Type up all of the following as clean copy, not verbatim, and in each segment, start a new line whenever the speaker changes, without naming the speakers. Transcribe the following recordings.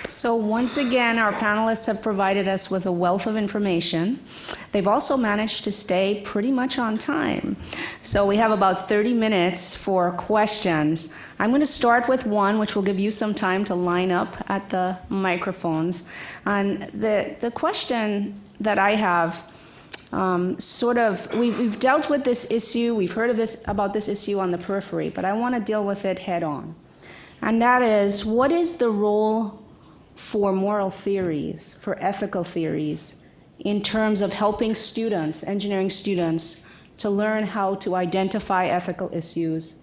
So once again, our panelists have provided us with a wealth of information. They've also managed to stay pretty much on time. So we have about 30 minutes for questions. I'm going to start with one, which will give you some time to line up at the microphones. And the question that I have, we've dealt with this issue, we've heard about this issue on the periphery, but I want to deal with it head on. And that is, what is the role for moral theories, for ethical theories, in terms of helping students, engineering students, to learn how to identify ethical issues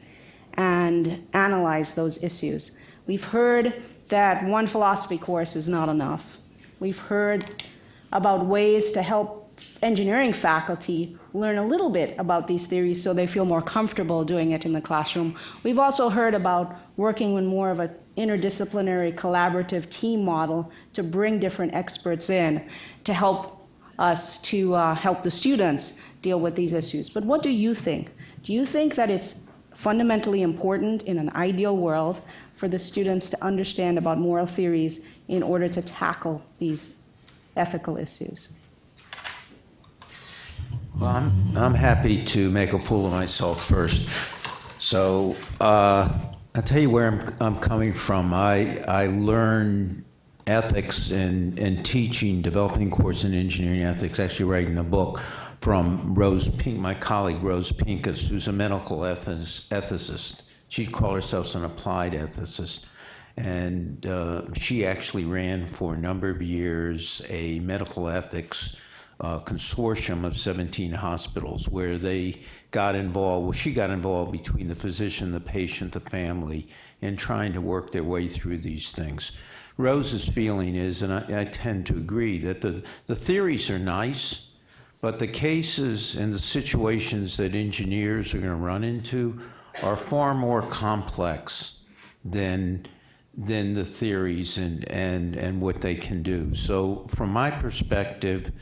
and analyze those issues? We've heard that one philosophy course is not enough. We've heard about ways to help engineering faculty learn a little bit about these theories so they feel more comfortable doing it in the classroom. We've also heard about working with more of an interdisciplinary collaborative team model to bring different experts in to help us to help the students deal with these issues. But what do you think? Do you think that it's fundamentally important in an ideal world for the students to understand about moral theories in order to tackle these ethical issues?
Well, I'm happy to make a fool of myself first. So I'll tell you where I'm coming from. I learned ethics and teaching, developing course in engineering ethics, actually writing a book from Rose Pink, my colleague Rose Pincus, who's a medical ethicist. She'd call herself an applied ethicist. And she actually ran for a number of years a medical ethics consortium of 17 hospitals where they got involved, well, she got involved between the physician, the patient, the family, in trying to work their way through these things. Rose's feeling is, and I tend to agree, that the theories are nice, but the cases and the situations that engineers are going to run into are far more complex than the theories and what they can do. So from my perspective,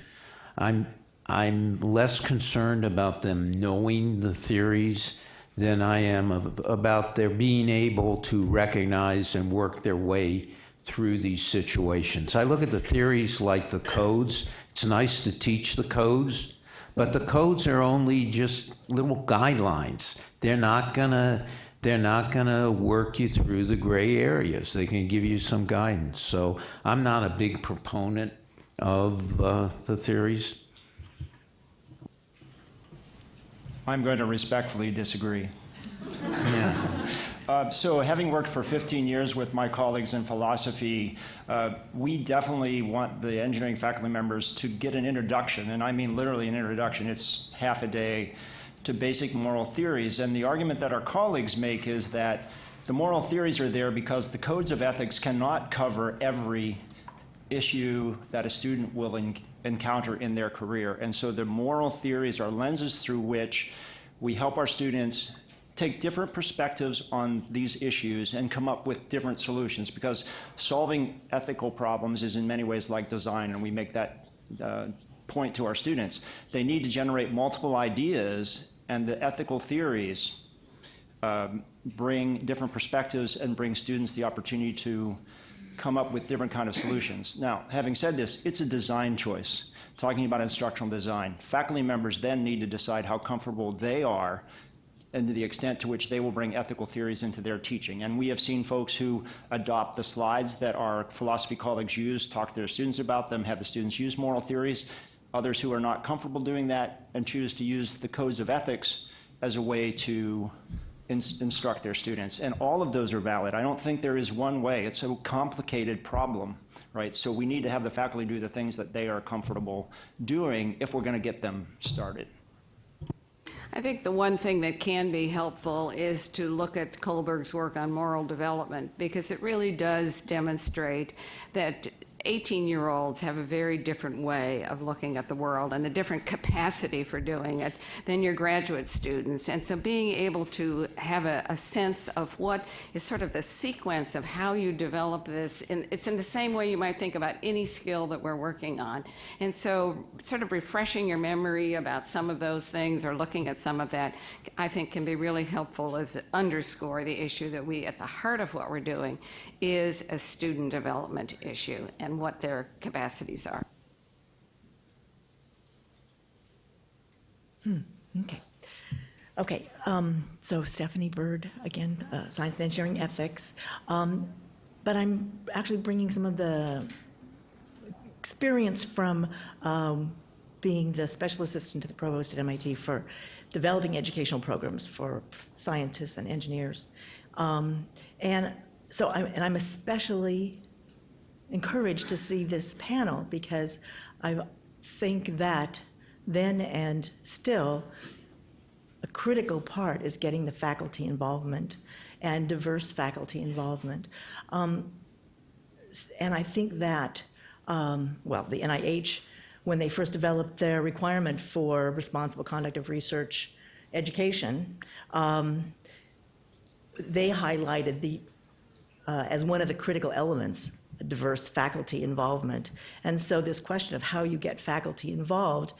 I'm less concerned about them knowing the theories than I am about their being able to recognize and work their way through these situations. I look at the theories like the codes. It's nice to teach the codes, but the codes are only just little guidelines. They're not gonna work you through the gray areas. They can give you some guidance. So I'm not a big proponent of the theories.
I'm going to respectfully disagree.
Yeah.
So having worked for 15 years with my colleagues in philosophy, we definitely want the engineering faculty members to get an introduction, and I mean literally an introduction. It's half a day to basic moral theories. And the argument that our colleagues make is that the moral theories are there because the codes of ethics cannot cover every issue that a student will encounter in their career. And so the moral theories are lenses through which we help our students take different perspectives on these issues and come up with different solutions, because solving ethical problems is in many ways like design, and we make that point to our students. They need to generate multiple ideas, and the ethical theories bring different perspectives and bring students the opportunity to come up with different kind of solutions. Now, having said this, it's a design choice. Talking about instructional design, faculty members then need to decide how comfortable they are and to the extent to which they will bring ethical theories into their teaching. And we have seen folks who adopt the slides that our philosophy colleagues use, talk to their students about them, have the students use moral theories. Others who are not comfortable doing that and choose to use the codes of ethics as a way to instruct their students. And all of those are valid. I don't think there is one way. It's a complicated problem, right? So we need to have the faculty do the things that they are comfortable doing if we're going to get them started.
I think the one thing that can be helpful is to look at Kohlberg's work on moral development, because it really does demonstrate that 18-year-olds have a very different way of looking at the world and a different capacity for doing it than your graduate students. And so being able to have a sense of what is sort of the sequence of how you develop this, it's in the same way you might think about any skill that we're working on. And so sort of refreshing your memory about some of those things or looking at some of that, I think can be really helpful as underscore the issue that we, at the heart of what we're doing, is a student development issue and what their capacities are.
Okay. Okay, so Stephanie Bird, again, Science and Engineering Ethics. But I'm actually bringing some of the experience from being the special assistant to the provost at MIT for developing educational programs for scientists and engineers. And so I'm especially encouraged to see this panel because I think that then and still, a critical part is getting the faculty involvement and diverse faculty involvement. And I think that, well, the NIH, when they first developed their requirement for responsible conduct of research education, they highlighted as one of the critical elements, diverse faculty involvement. And so this question of how you get faculty involved,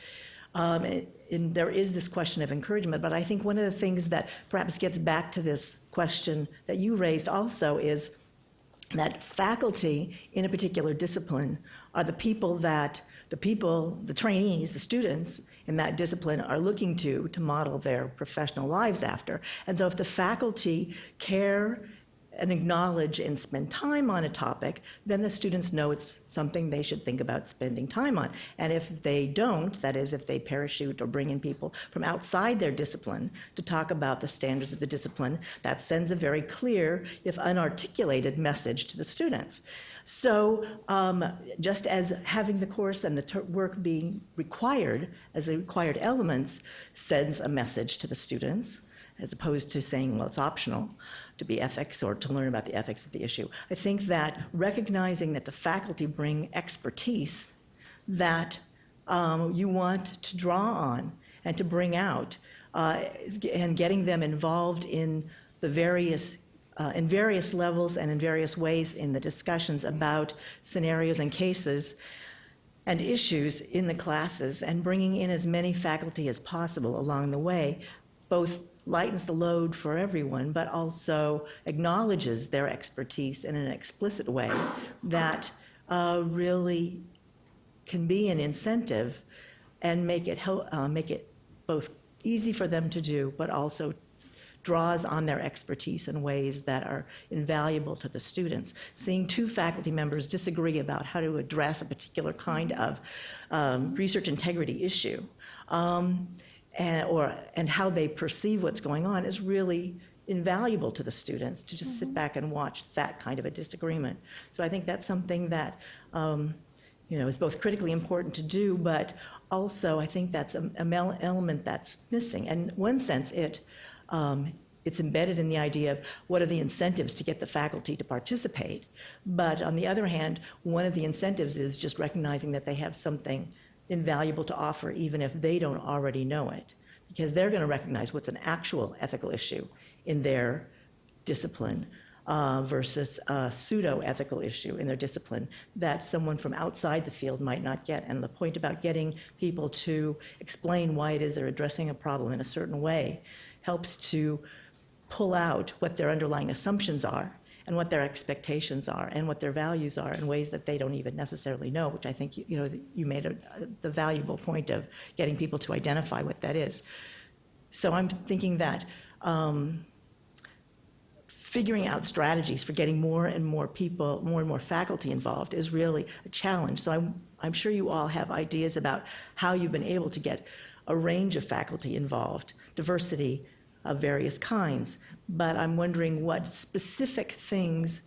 and there is this question of encouragement, but I think one of the things that perhaps gets back to this question that you raised also is that faculty in a particular discipline are the trainees, the students in that discipline are looking to model their professional lives after. And so if the faculty care and acknowledge and spend time on a topic, then the students know it's something they should think about spending time on. And if they don't, that is, if they parachute or bring in people from outside their discipline to talk about the standards of the discipline, that sends a very clear, if unarticulated, message to the students. So just as having the course and the work being required as the required elements sends a message to the students, as opposed to saying, well, it's optional to be ethics or to learn about the ethics of the issue. I think that recognizing that the faculty bring expertise that you want to draw on and to bring out, and getting them involved in the various levels and in various ways in the discussions about scenarios and cases and issues in the classes, and bringing in as many faculty as possible along the way, both lightens the load for everyone, but also acknowledges their expertise in an explicit way that really can be an incentive and make it both easy for them to do, but also draws on their expertise in ways that are invaluable to the students. Seeing two faculty members disagree about how to address a particular kind of research integrity issue, and how they perceive what's going on is really invaluable to the students to just sit back and watch that kind of a disagreement. So I think that's something that is both critically important to do, but also I think that's an element that's missing. And in one sense, it's embedded in the idea of what are the incentives to get the faculty to participate. But on the other hand, one of the incentives is just recognizing that they have something invaluable to offer, even if they don't already know it, because they're going to recognize what's an actual ethical issue in their discipline versus a pseudo-ethical issue in their discipline that someone from outside the field might not get. And the point about getting people to explain why it is they're addressing a problem in a certain way helps to pull out what their underlying assumptions are and what their expectations are and what their values are in ways that they don't even necessarily know, which I think you made the valuable point of getting people to identify what that is. So I'm thinking that figuring out strategies for getting more and more people, more and more faculty involved is really a challenge. So I'm sure you all have ideas about how you've been able to get a range of faculty involved, diversity of various kinds, but I'm wondering what specific things,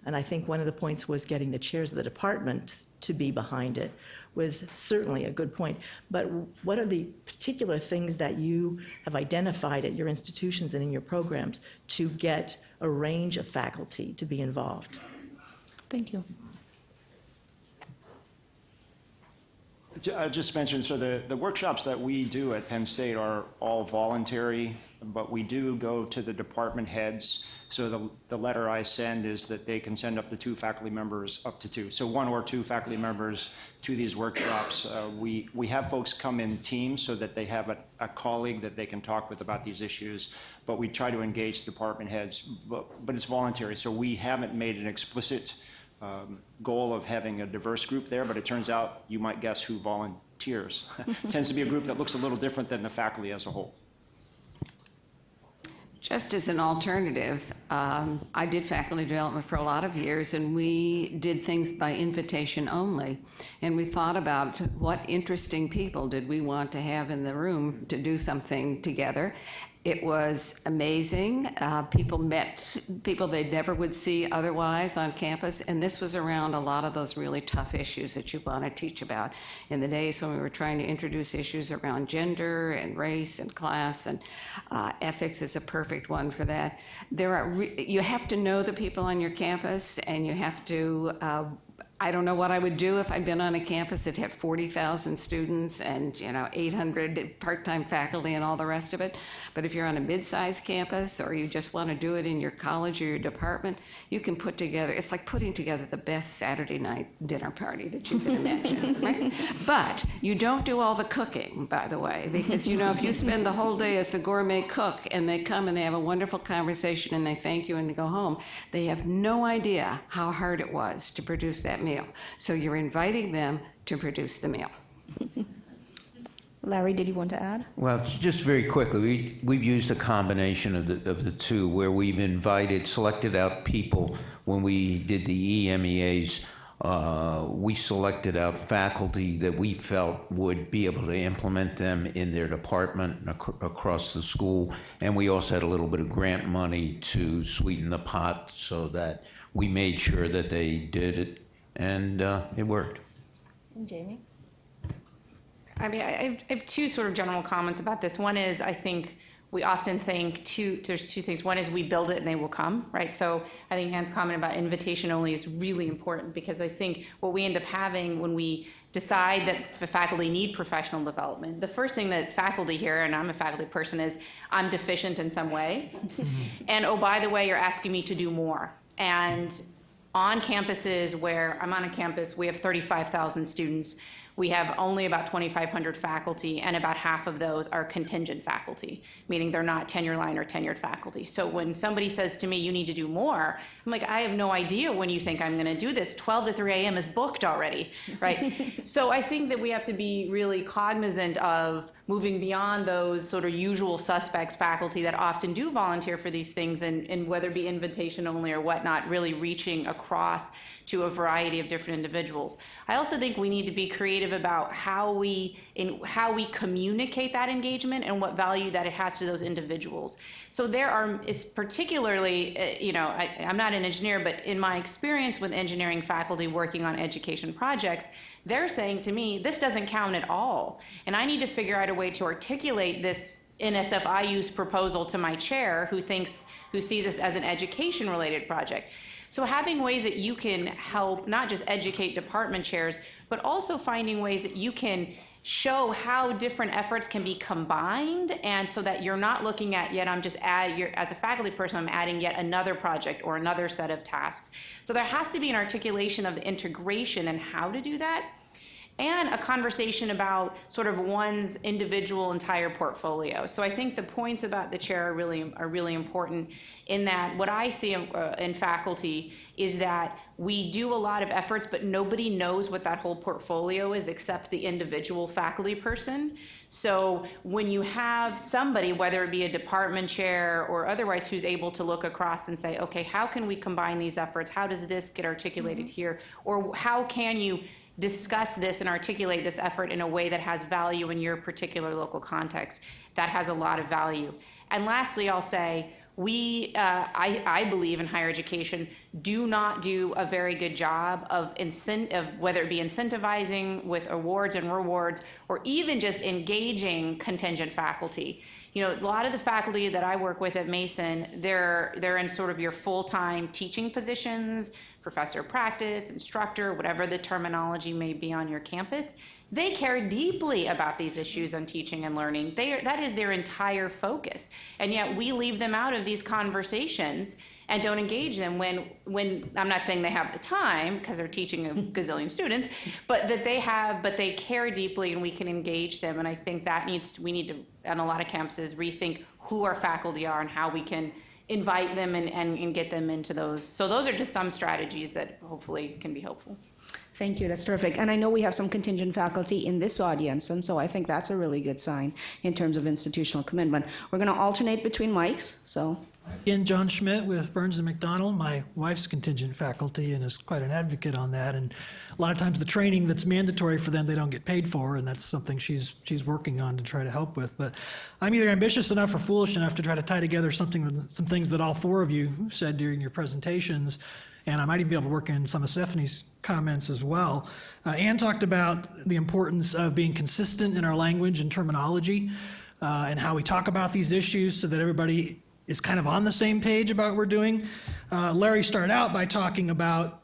and I think one of the points was getting the chairs of the department to be behind it, was certainly a good point. But what are the particular things that you have identified at your institutions and in your programs to get a range of faculty to be involved?
Thank you.
I just mentioned, so the workshops that we do at Penn State are all voluntary but we do go to the department heads. So the letter I send is that they can send up to 2 faculty members, up to 2. So 1 or 2 faculty members to these workshops. We have folks come in teams so that they have a colleague that they can talk with about these issues, but we try to engage department heads, but it's voluntary. So we haven't made an explicit goal of having a diverse group there, but it turns out, you might guess who volunteers. Tends to be a group that looks a little different than the faculty as a whole.
Just as an alternative, I did faculty development for a lot of years, and we did things by invitation only. And we thought about what interesting people did we want to have in the room to do something together. It was amazing. People met people they never would see otherwise on campus, and this was around a lot of those really tough issues that you want to teach about. In the days when we were trying to introduce issues around gender and race and class, and ethics is a perfect one for that. You have to know the people on your campus, and you have to I don't know what I would do if I'd been on a campus that had 40,000 students and 800 part-time faculty and all the rest of it. But if you're on a mid-sized campus, or you just want to do it in your college or your department, you can put together, it's like putting together the best Saturday night dinner party that you can imagine, right? But you don't do all the cooking, by the way, because if you spend the whole day as the gourmet cook and they come and they have a wonderful conversation and they thank you and they go home, they have no idea how hard it was to produce that meal. So you're inviting them to produce the meal.
Larry, did you want to add?
Well, just very quickly, we've used a combination of the two, where we've selected out people. When we did the EMEAs, we selected out faculty that we felt would be able to implement them in their department across the school, and we also had a little bit of grant money to sweeten the pot so that we made sure that they did it, and it worked.
And Jamie?
I mean, I have 2 sort of general comments about this. One is, I think we often think there's 2 things. One is we build it and they will come, right? So I think Ann's comment about invitation only is really important, because I think what we end up having when we decide that the faculty need professional development, the first thing that faculty hear, and I'm a faculty person, is I'm deficient in some way. And oh, by the way, you're asking me to do more. And on campuses where I'm on a campus, we have 35,000 students. We have only about 2,500 faculty, and about half of those are contingent faculty, meaning they're not tenure line or tenured faculty. So when somebody says to me, you need to do more, I'm like, I have no idea when you think I'm going to do this. 12 to 3 a.m. is booked already, right? So I think that we have to be really cognizant of moving beyond those sort of usual suspects faculty that often do volunteer for these things, and whether it be invitation only or whatnot, really reaching across to a variety of different individuals. I also think we need to be creative about how we communicate that engagement and what value that it has to those individuals. So is particularly, I'm not an engineer, but in my experience with engineering faculty working on education projects, they're saying to me, this doesn't count at all. And I need to figure out a way to articulate this NSF use proposal to my chair, who sees this as an education-related project. So having ways that you can help not just educate department chairs, but also finding ways that you can show how different efforts can be combined, and so that you're not looking at as a faculty person, I'm adding yet another project or another set of tasks. So there has to be an articulation of the integration and how to do that, and a conversation about sort of one's individual entire portfolio. So I think the points about the chair are really important, in that what I see in faculty is that we do a lot of efforts, but nobody knows what that whole portfolio is except the individual faculty person. So when you have somebody, whether it be a department chair or otherwise, who's able to look across and say, okay, how can we combine these efforts? How does this get articulated here? Or how can you discuss this and articulate this effort in a way that has value in your particular local context? That has a lot of value. And lastly, I'll say, I believe in higher education, do not do a very good job of whether it be incentivizing with awards and rewards, or even just engaging contingent faculty. A lot of the faculty that I work with at Mason, they're in sort of your full-time teaching positions, professor of practice, instructor, whatever the terminology may be on your campus. They care deeply about these issues on teaching and learning. That is their entire focus. And yet we leave them out of these conversations and don't engage them when I'm not saying they have the time because they're teaching a gazillion students, but they care deeply and we can engage them. And I think we need to, on a lot of campuses, rethink who our faculty are and how we can invite them and get them into those. So those are just some strategies that hopefully can be helpful.
Thank you, that's terrific. And I know we have some contingent faculty in this audience, and so I think that's a really good sign in terms of institutional commitment. We're going to alternate between mics, so.
Again, John Schmidt with Burns and McDonnell. My wife's contingent faculty and is quite an advocate on that. And a lot of times the training that's mandatory for them, they don't get paid for, and that's something she's working on to try to help with. But I'm either ambitious enough or foolish enough to try to tie together some things that all four of you said during your presentations, and I might even be able to work in some of Stephanie's comments as well. Anne talked about the importance of being consistent in our language and terminology and how we talk about these issues so that everybody is kind of on the same page about what we're doing. Larry started out by talking about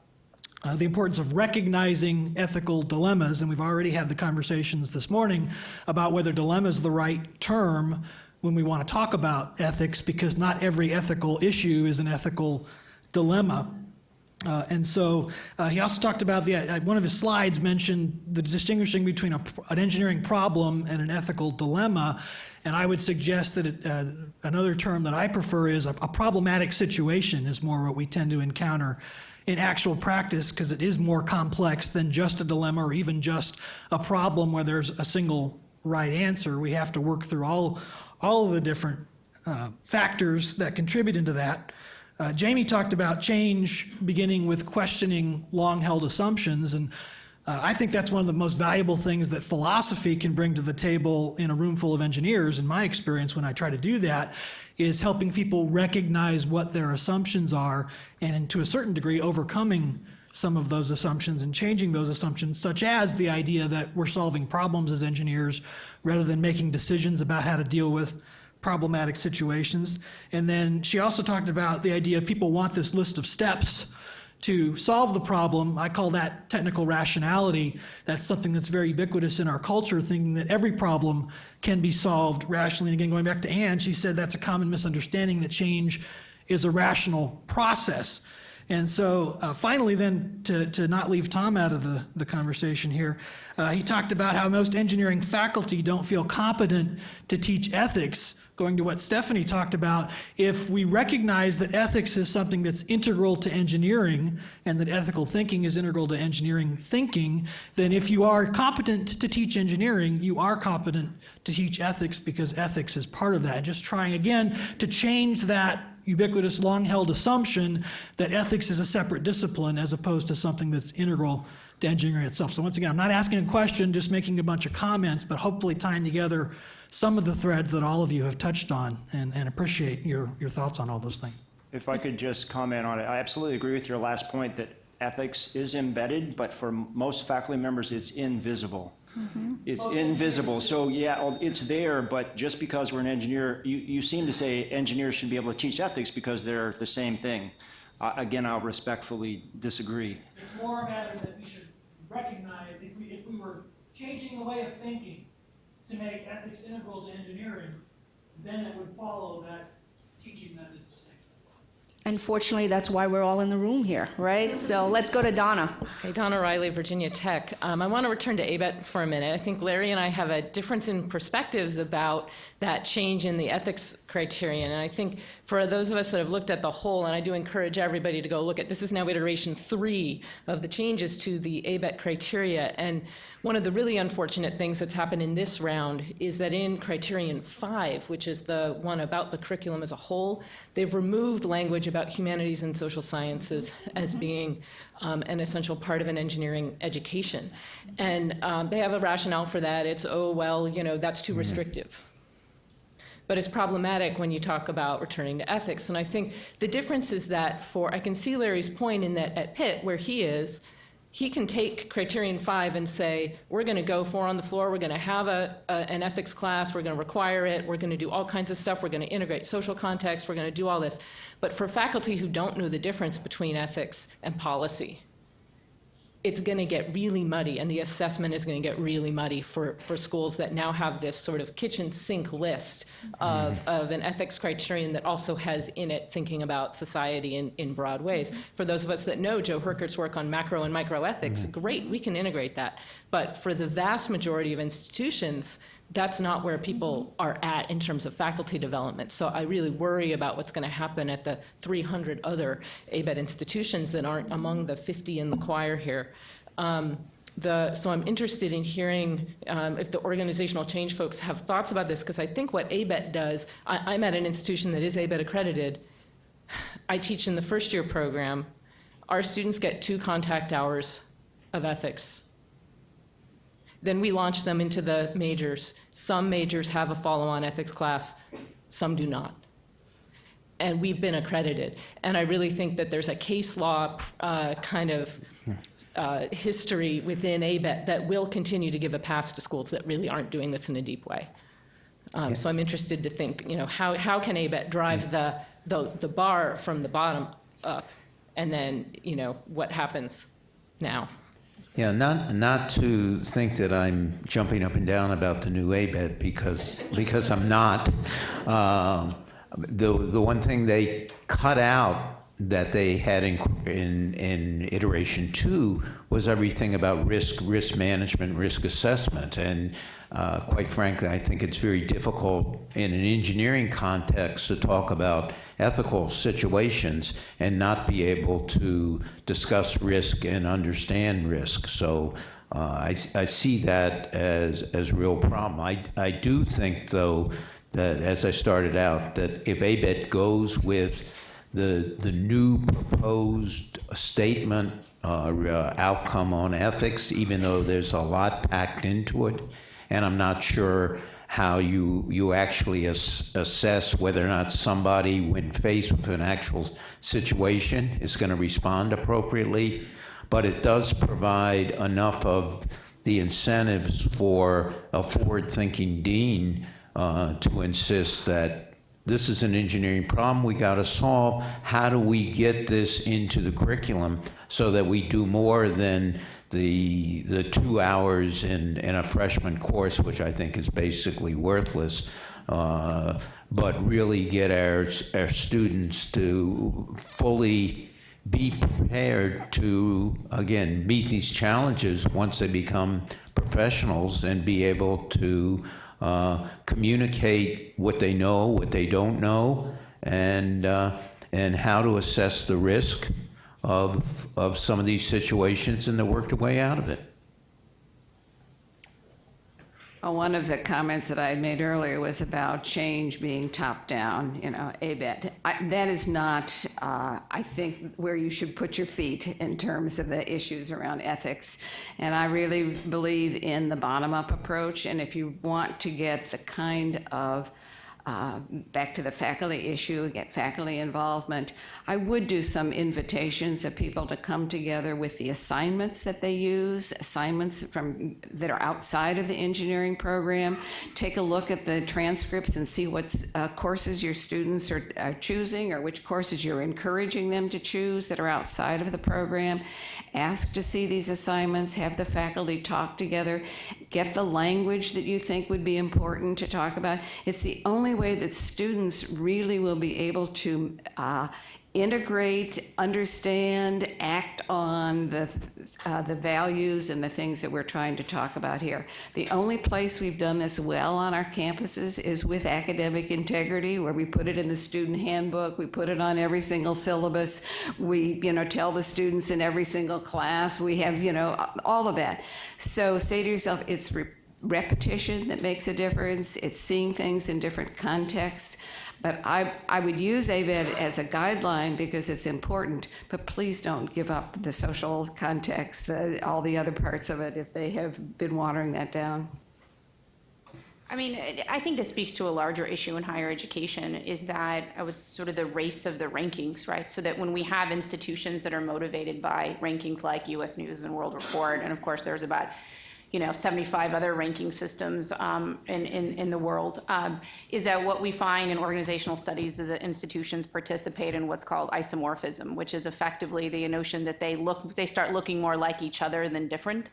the importance of recognizing ethical dilemmas, and we've already had the conversations this morning about whether dilemma is the right term when we want to talk about ethics, because not every ethical issue is an ethical dilemma. And so he also talked about one of his slides mentioned the distinguishing between an engineering problem and an ethical dilemma. And I would suggest that another term that I prefer is a problematic situation is more what we tend to encounter in actual practice, because it is more complex than just a dilemma or even just a problem where there's a single right answer. We have to work through all of the different factors that contribute into that. Jamie talked about change beginning with questioning long-held assumptions, and I think that's one of the most valuable things that philosophy can bring to the table in a room full of engineers, in my experience when I try to do that, is helping people recognize what their assumptions are and to a certain degree overcoming some of those assumptions and changing those assumptions, such as the idea that we're solving problems as engineers rather than making decisions about how to deal with problematic situations. And then she also talked about the idea of people want this list of steps to solve the problem. I call that technical rationality. That's something that's very ubiquitous in our culture, thinking that every problem can be solved rationally. And again, going back to Anne, she said that's a common misunderstanding, that change is a rational process. And so finally then, to not leave Tom out of the conversation here, he talked about how most engineering faculty don't feel competent to teach ethics. Going to what Stephanie talked about, if we recognize that ethics is something that's integral to engineering and that ethical thinking is integral to engineering thinking, then if you are competent to teach engineering, you are competent to teach ethics, because ethics is part of that. Just trying again to change that ubiquitous long-held assumption that ethics is a separate discipline as opposed to something that's integral to engineering itself. So once again, I'm not asking a question, just making a bunch of comments, but hopefully tying together some of the threads that all of you have touched on, and appreciate your thoughts on all those things.
If I could just comment on it, I absolutely agree with your last point that ethics is embedded, but for most faculty members, it's invisible. Mm-hmm. It's invisible. So yeah, it's there, but just because we're an engineer, you seem to say engineers should be able to teach ethics because they're the same thing. Again, I'll respectfully disagree.
It's more a matter that we should recognize if we were changing the way of thinking to make ethics integral to engineering, then it would follow that teaching that is the same thing.
Unfortunately, that's why we're all in the room here, right? So let's go to Donna.
Hey, Donna Riley, Virginia Tech. I want to return to ABET for a minute. I think Larry and I have a difference in perspectives about that change in the ethics criterion. And I think for those of us that have looked at the whole, and I do encourage everybody to go look at, this is now iteration 3 of the changes to the ABET criteria. And one of the really unfortunate things that's happened in this round is that in criterion 5, which is the one about the curriculum as a whole, they've removed language about humanities and social sciences as being an essential part of an engineering education. And they have a rationale for that. It's, oh, well, you know, that's too restrictive. But it's problematic when you talk about returning to ethics. And I think the difference is that I can see Larry's point in that at Pitt, where he is, he can take criterion 5 and say, we're going to go 4 on the floor, we're going to have an ethics class, we're going to require it, we're going to do all kinds of stuff, we're going to integrate social context, we're going to do all this. But for faculty who don't know the difference between ethics and policy, it's going to get really muddy, and the assessment is going to get really muddy for schools that now have this sort of kitchen sink list of an ethics criterion that also has in it thinking about society in broad ways. For those of us that know Joe Herkert's work on macro and micro ethics, great, we can integrate that. But for the vast majority of institutions, that's not where people are at in terms of faculty development. So I really worry about what's going to happen at the 300 other ABET institutions that aren't among the 50 in the choir here. So I'm interested in hearing if the organizational change folks have thoughts about this, because I think what ABET does, I'm at an institution that is ABET accredited. I teach in the first year program. Our students get 2 contact hours of ethics. Then we launch them into the majors. Some majors have a follow-on ethics class, some do not. And we've been accredited. And I really think that there's a case law kind of history within ABET that will continue to give a pass to schools that really aren't doing this in a deep way. So I'm interested to think, how can ABET drive the bar from the bottom up, and then, what happens now?
Yeah, not to think that I'm jumping up and down about the new ABET, because I'm not. The one thing they cut out that they had in iteration 2 was everything about risk management, risk assessment, and quite frankly, I think it's very difficult in an engineering context to talk about ethical situations and not be able to discuss risk and understand risk. So I see that as a real problem. I do think, though, that as I started out, that if ABET goes with the new proposed statement outcome on ethics, even though there's a lot packed into it, and I'm not sure how you actually assess whether or not somebody, when faced with an actual situation, is going to respond appropriately. But it does provide enough of the incentives for a forward-thinking dean to insist that this is an engineering problem we got to solve. How do we get this into the curriculum so that we do more than the 2 hours in a freshman course, which I think is basically worthless, but really get our students to fully be prepared to, again, meet these challenges once they become professionals and be able to communicate what they know, what they don't know, and how to assess the risk of some of these situations and to work their way out of it.
Well, one of the comments that I had made earlier was about change being top-down, ABET. That is not, I think, where you should put your feet in terms of the issues around ethics. And I really believe in the bottom-up approach. And if you want to get the kind of back to the faculty issue, get faculty involvement, I would do some invitations of people to come together with the assignments that they use, assignments that are outside of the engineering program. Take a look at the transcripts and see what courses your students are choosing, or which courses you're encouraging them to choose that are outside of the program. Ask to see these assignments, have the faculty talk together, get the language that you think would be important to talk about. It's the only way that students really will be able to integrate, understand, act on the values and the things that we're trying to talk about here. The only place we've done this well on our campuses is with academic integrity, where we put it in the student handbook, we put it on every single syllabus, we tell the students in every single class, we have all of that. So say to yourself, it's repetition that makes a difference. It's seeing things in different contexts. But I would use ABET as a guideline because it's important, but please don't give up the social context, all the other parts of it, if they have been watering that down.
I mean, I think this speaks to a larger issue in higher education, is that it's sort of the race of the rankings, right? So that when we have institutions that are motivated by rankings like U.S. News and World Report, and of course there's about 75 other ranking systems in the world, is that what we find in organizational studies is that institutions participate in what's called isomorphism, which is effectively the notion that they start looking more like each other than different.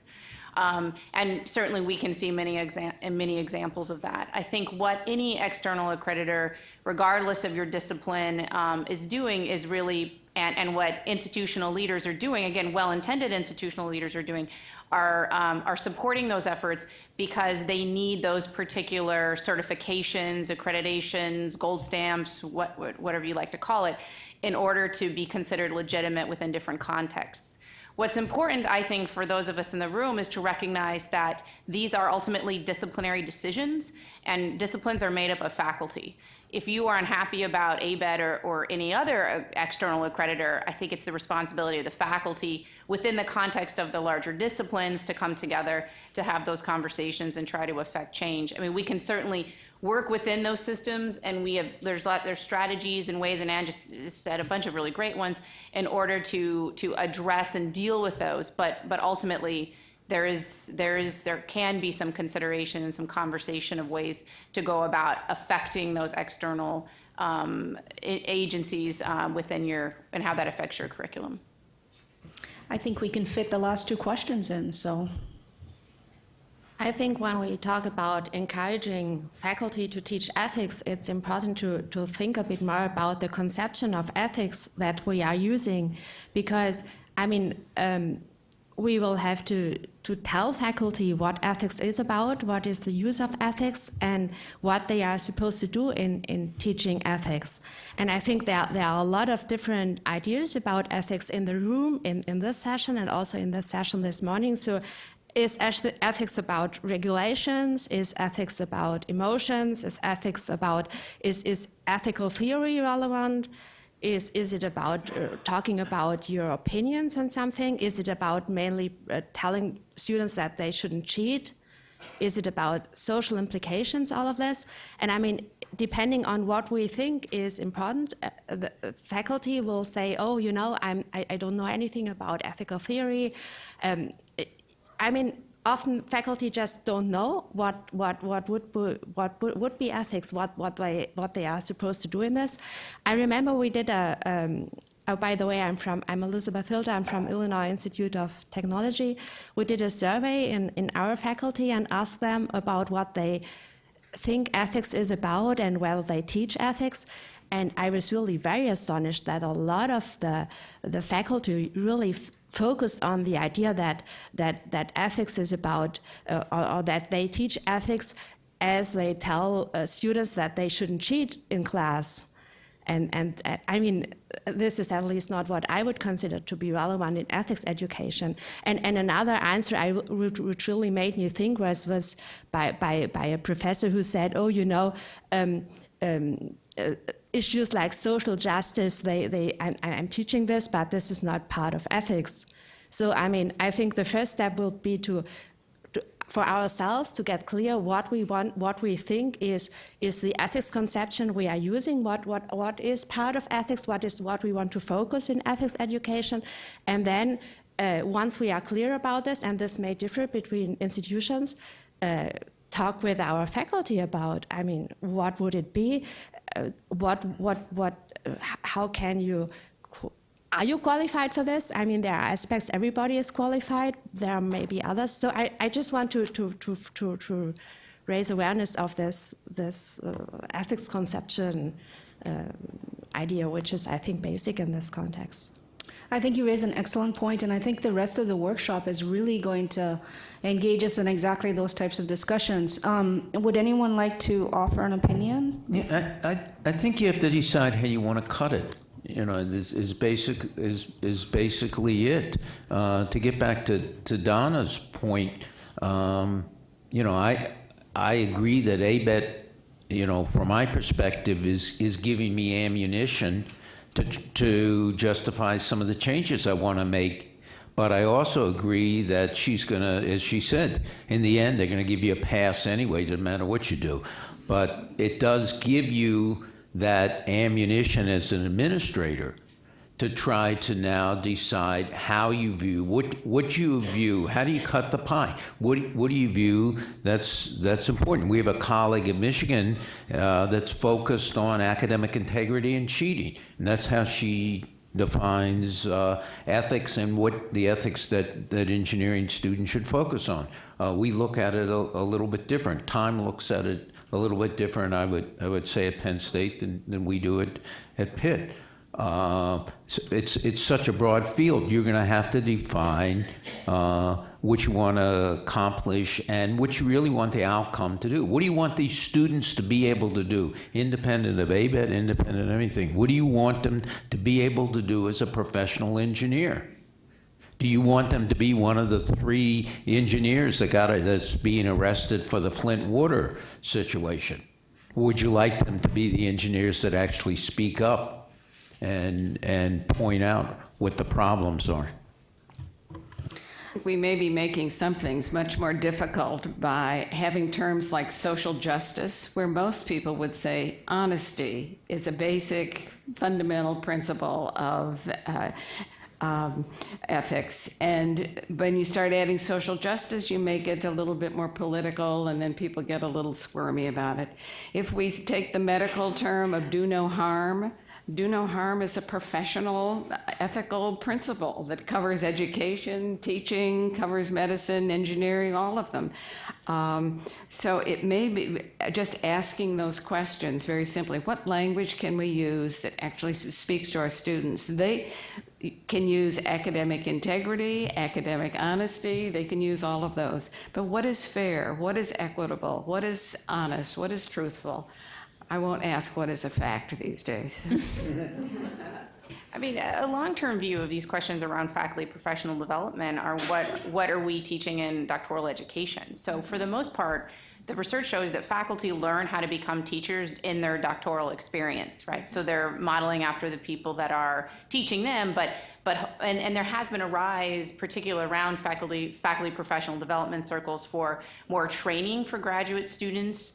And certainly we can see many examples of that. I think what any external accreditor, regardless of your discipline, is doing is really, and what institutional leaders are doing, again, well-intended institutional leaders are doing, are supporting those efforts because they need those particular certifications, accreditations, gold stamps, whatever you like to call it, in order to be considered legitimate within different contexts. What's important, I think, for those of us in the room is to recognize that these are ultimately disciplinary decisions, and disciplines are made up of faculty. If you are unhappy about ABET or any other external accreditor, I think it's the responsibility of the faculty within the context of the larger disciplines to come together to have those conversations and try to affect change. I mean, we can certainly work within those systems, and there's strategies and ways, and Ann just said a bunch of really great ones in order to address and deal with those. But ultimately, there can be some consideration and some conversation of ways to go about affecting those external agencies within and how that affects your curriculum.
I think we can fit the last two questions in, so.
I think when we talk about encouraging faculty to teach ethics, it's important to think a bit more about the conception of ethics that we are using, because, I mean, we will have to tell faculty what ethics is about, what is the use of ethics, and what they are supposed to do in teaching ethics. And I think there are a lot of different ideas about ethics in the room, in this session, and also in this session this morning. So is ethics about regulations? Is ethics about emotions? Is ethical theory relevant? Is it about talking about your opinions on something? Is it about mainly telling students that they shouldn't cheat? Is it about social implications, all of this? And I mean, depending on what we think is important, the faculty will say, oh, I don't know anything about ethical theory. I mean, often faculty just don't know what would be ethics, what they are supposed to do in this. I remember we did by the way, I'm Elizabeth Hilda, I'm from Illinois Institute of Technology. We did a survey in our faculty and asked them about what they think ethics is about and whether they teach ethics. And I was really very astonished that a lot of the faculty really focused on the idea that ethics is about, or that they teach ethics as they tell students that they shouldn't cheat in class. And I mean, this is at least not what I would consider to be relevant in ethics education. And another answer which really made me think was by a professor who said, oh, issues like social justice, I'm teaching this, but this is not part of ethics. So, I mean, I think the first step will be for ourselves to get clear what we want, what we think is the ethics conception we are using, what is part of ethics, what we want to focus in ethics education, and then once we are clear about this, and this may differ between institutions, talk with our faculty about, I mean, what would it be? How can you, are you qualified for this? I mean, there are aspects everybody is qualified. There are maybe others. So I just want to raise awareness of this ethics conception idea, which is, I think, basic in this context.
I think you raise an excellent point, and I think the rest of the workshop is really going to engage us in exactly those types of discussions. Would anyone like to offer an opinion?
Yeah, I think you have to decide how you want to cut it. This is basically it. To get back to Donna's point, I agree that ABET, from my perspective, is giving me ammunition to justify some of the changes I want to make. But I also agree that she's going to, as she said, in the end, they're going to give you a pass anyway, no matter what you do. But it does give you that ammunition as an administrator to try to now decide how you view, what you view, how do you cut the pie? What do you view that's important? We have a colleague in Michigan that's focused on academic integrity and cheating, and that's how she defines ethics and what the ethics that engineering students should focus on. We look at it a little bit different. Time looks at it a little bit different, I would say, at Penn State than we do at Pitt. It's such a broad field. You're going to have to define what you want to accomplish and what you really want the outcome to do. What do you want these students to be able to do, independent of ABET, independent of anything? What do you want them to be able to do as a professional engineer? Do you want them to be one of the 3 engineers that's being arrested for the Flint water situation? Or would you like them to be the engineers that actually speak up and point out what the problems are?
We may be making some things much more difficult by having terms like social justice, where most people would say honesty is a basic fundamental principle of ethics. And when you start adding social justice, you make it a little bit more political, and then people get a little squirmy about it. If we take the medical term of do no harm is a professional ethical principle that covers education, teaching, covers medicine, engineering, all of them. So it may be just asking those questions very simply. What language can we use that actually speaks to our students? They can use academic integrity, academic honesty, they can use all of those. But what is fair? What is equitable? What is honest? What is truthful? I won't ask what is a fact these days.
I mean, a long-term view of these questions around faculty professional development are what are we teaching in doctoral education? So for the most part, the research shows that faculty learn how to become teachers in their doctoral experience, right? So they're modeling after the people that are teaching them, and there has been a rise, particularly around faculty professional development circles, for more training for graduate students,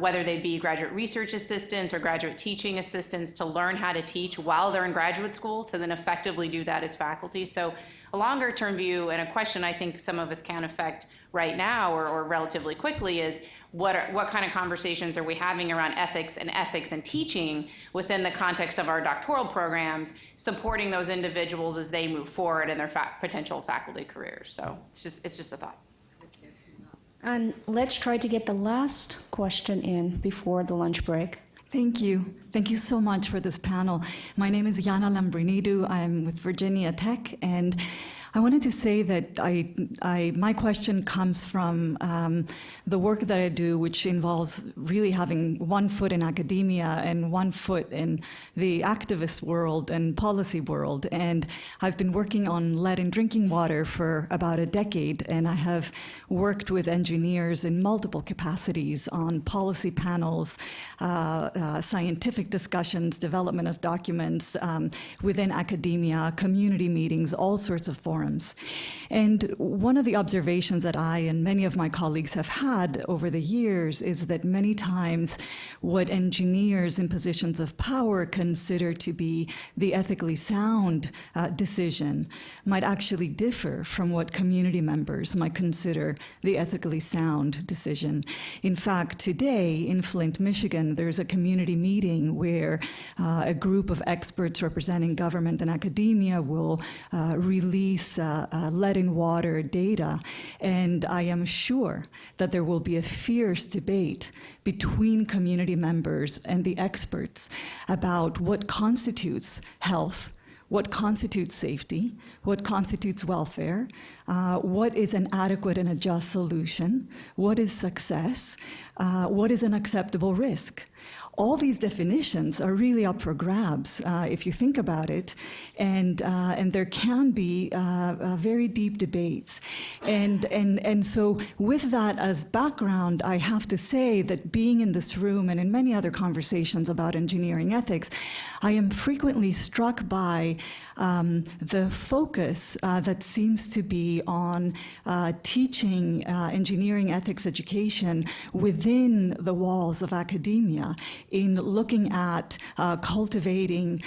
whether they be graduate research assistants or graduate teaching assistants, to learn how to teach while they're in graduate school to then effectively do that as faculty. So a longer term view, and a question I think some of us can affect right now or relatively quickly, is what kind of conversations are we having around ethics and teaching within the context of our doctoral programs, supporting those individuals as they move forward in their potential faculty careers. So it's just a thought.
And let's try to get the last question in before the lunch break.
Thank you. Thank you so much for this panel. My name is Yana Lambrinidou. I'm with Virginia Tech, and I wanted to say that my question comes from the work that I do, which involves really having one foot in academia and one foot in the activist world and policy world. And I've been working on lead in drinking water for about a decade, and I have worked with engineers in multiple capacities on policy panels, scientific discussions, development of documents within academia, community meetings, all sorts of forums. And one of the observations that I and many of my colleagues have had over the years is that many times what engineers in positions of power consider to be the ethically sound decision might actually differ from what community members might consider the ethically sound decision. In fact, today in Flint, Michigan, there's a community meeting where a group of experts representing government and academia will release lead in water data, and I am sure that there will be a fierce debate between community members and the experts about what constitutes health, what constitutes safety, what constitutes welfare, what is an adequate and a just solution, what is success, what is an acceptable risk. All these definitions are really up for grabs if you think about it, and there can be very deep debates. And so with that as background, I have to say that being in this room and in many other conversations about engineering ethics, I am frequently struck by the focus that seems to be on teaching engineering ethics education within the walls of academia, in looking at cultivating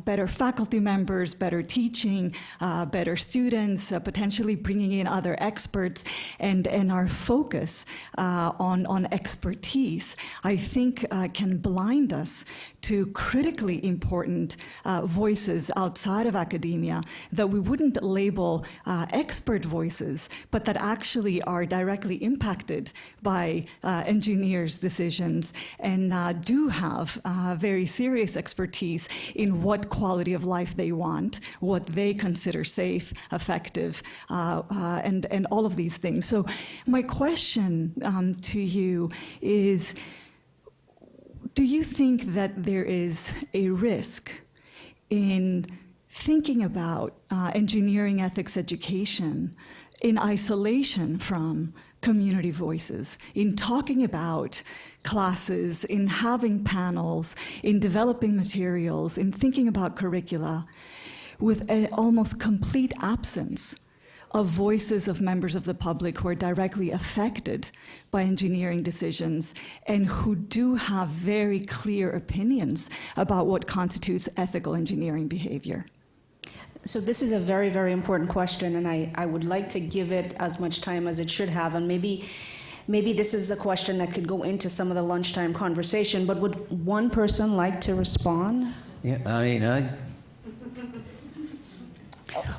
better faculty members, better teaching, better students, potentially bringing in other experts, and our focus on expertise, I think can blind us to critically important voices outside of academia that we wouldn't label expert voices, but that actually are directly impacted by engineers' decisions and do have very serious expertise in what quality of life they want, what they consider safe, effective, and all of these things. So my question to you is, do you think that there is a risk in thinking about engineering ethics education in isolation from community voices, in talking about classes, in having panels, in developing materials, in thinking about curricula, with an almost complete absence of voices of members of the public who are directly affected by engineering decisions and who do have very clear opinions about what constitutes ethical engineering behavior?
So this is a very, very important question, and I would like to give it as much time as it should have, and maybe this is a question that could go into some of the lunchtime conversation, but would one person like to respond?
Yeah,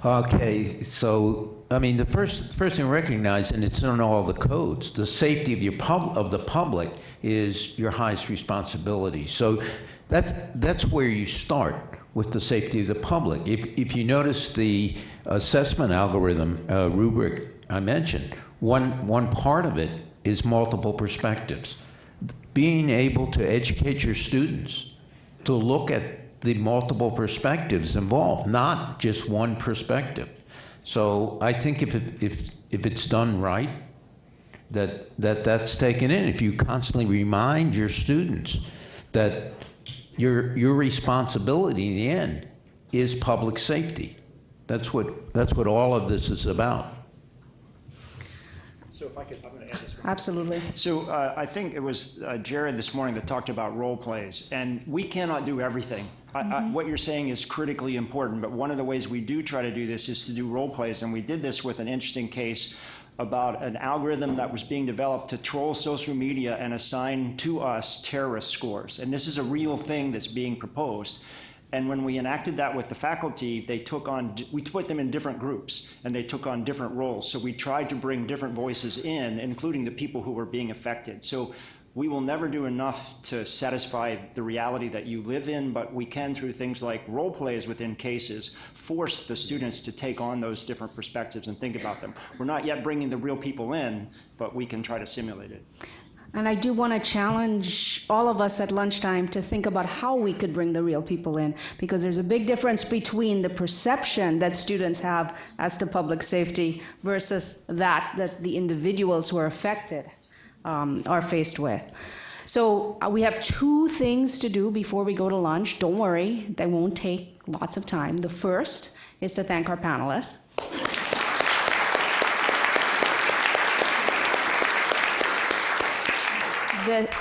okay, so the first thing to recognize, and it's in all the codes, the safety of the public is your highest responsibility. So that's where you start, with the safety of the public. If you notice the assessment algorithm rubric I mentioned, one part of it is multiple perspectives. Being able to educate your students to look at the multiple perspectives involved, not just one perspective. So I think if it's done right, that's taken in. If you constantly remind your students that your responsibility in the end is public safety. That's what all of this is about.
So if I could, I'm going to add this one.
Absolutely.
So I think it was Jared this morning that talked about role plays, and we cannot do everything. What you're saying is critically important, but one of the ways we do try to do this is to do role plays, and we did this with an interesting case about an algorithm that was being developed to troll social media and assign to us terrorist scores. And this is a real thing that's being proposed. And when we enacted that with the faculty, we put them in different groups, and they took on different roles. So we tried to bring different voices in, including the people who were being affected. So we will never do enough to satisfy the reality that you live in, but we can, through things like role plays within cases, force the students to take on those different perspectives and think about them. We're not yet bringing the real people in, but we can try to simulate it.
And I do want to challenge all of us at lunchtime to think about how we could bring the real people in, because there's a big difference between the perception that students have as to public safety versus that the individuals who are affected are faced with. So we have two things to do before we go to lunch. Don't worry, they won't take lots of time. The first is to thank our panelists.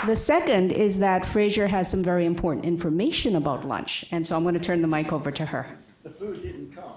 The second is that Fraser has some very important information about lunch, and so I'm going to turn the mic over to her.
The food didn't come.